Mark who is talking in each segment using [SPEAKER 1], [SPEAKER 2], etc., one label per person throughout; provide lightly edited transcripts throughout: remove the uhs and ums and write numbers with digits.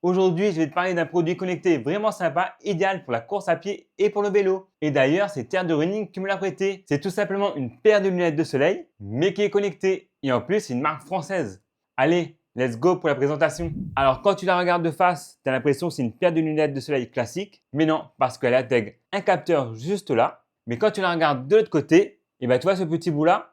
[SPEAKER 1] Aujourd'hui, je vais te parler d'un produit connecté vraiment sympa, idéal pour la course à pied et pour le vélo. Et d'ailleurs, c'est Terre de Running qui me l'a prêté. C'est tout simplement une paire de lunettes de soleil, mais qui est connectée. Et en plus, c'est une marque française. Allez, let's go pour la présentation. Alors, quand tu la regardes de face, tu as l'impression que c'est une paire de lunettes de soleil classique. Mais non, parce qu'elle intègre un capteur juste là. Mais quand tu la regardes de l'autre côté, et ben, tu vois ce petit bout là,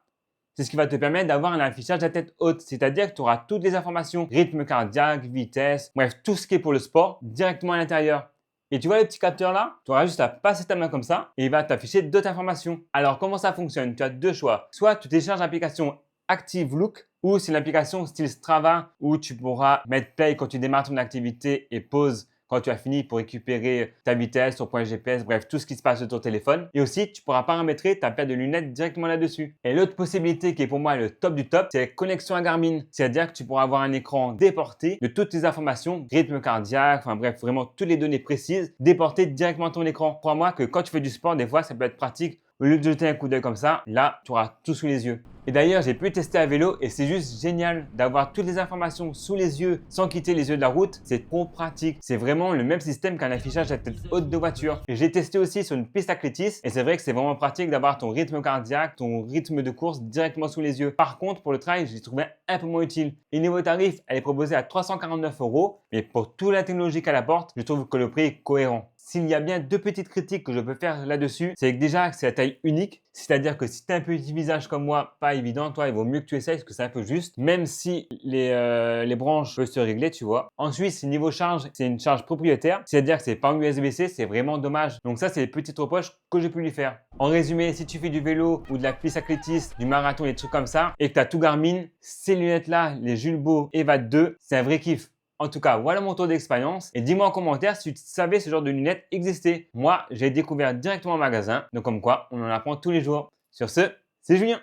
[SPEAKER 1] c'est ce qui va te permettre d'avoir un affichage à tête haute, c'est-à-dire que tu auras toutes les informations, rythme cardiaque, vitesse, bref, tout ce qui est pour le sport directement à l'intérieur. Et tu vois le petit capteur là, tu auras juste à passer ta main comme ça et il va t'afficher d'autres informations. Alors comment ça fonctionne? Tu as deux choix. Soit tu télécharges l'application Active Look ou c'est l'application style Strava où tu pourras mettre play quand tu démarres ton activité et pause quand tu as fini pour récupérer ta vitesse, ton point GPS, bref, tout ce qui se passe sur ton téléphone. Et aussi, tu pourras paramétrer ta paire de lunettes directement là-dessus. Et l'autre possibilité qui est pour moi le top du top, c'est la connexion à Garmin. C'est-à-dire que tu pourras avoir un écran déporté de toutes tes informations, rythme cardiaque, enfin bref, vraiment toutes les données précises déportées directement à ton écran. Crois-moi que quand tu fais du sport, des fois, ça peut être pratique. Au lieu de jeter un coup d'œil comme ça, là, tu auras tout sous les yeux. Et d'ailleurs, j'ai pu tester à vélo et c'est juste génial d'avoir toutes les informations sous les yeux sans quitter les yeux de la route. C'est trop pratique. C'est vraiment le même système qu'un affichage à tête haute de voiture. Et j'ai testé aussi sur une piste athlétisme et c'est vrai que c'est vraiment pratique d'avoir ton rythme cardiaque, ton rythme de course directement sous les yeux. Par contre, pour le trail, je l'ai trouvé un peu moins utile. Et niveau tarif, elle est proposée à 349 €. Mais pour toute la technologie qu'elle apporte, je trouve que le prix est cohérent. S'il y a bien deux petites critiques que je peux faire là-dessus, c'est que déjà c'est la taille unique, c'est-à-dire que si tu as un petit visage comme moi, pas évident, toi il vaut mieux que tu essayes parce que c'est un peu juste, même si les branches peuvent se régler, tu vois. Ensuite, niveau charge, c'est une charge propriétaire, c'est-à-dire que c'est pas en USB-C, c'est vraiment dommage. Donc ça, c'est les petites reproches que j'ai pu lui faire. En résumé, si tu fais du vélo ou de la piste athlétisme, du marathon, des trucs comme ça, et que tu as tout Garmin, ces lunettes-là, les Julbo Evad 2, c'est un vrai kiff. En tout cas, voilà mon tour d'expérience. Et dis-moi en commentaire si tu savais ce genre de lunettes existait. Moi, j'ai découvert directement en magasin. Donc comme quoi, on en apprend tous les jours. Sur ce, c'est Julien.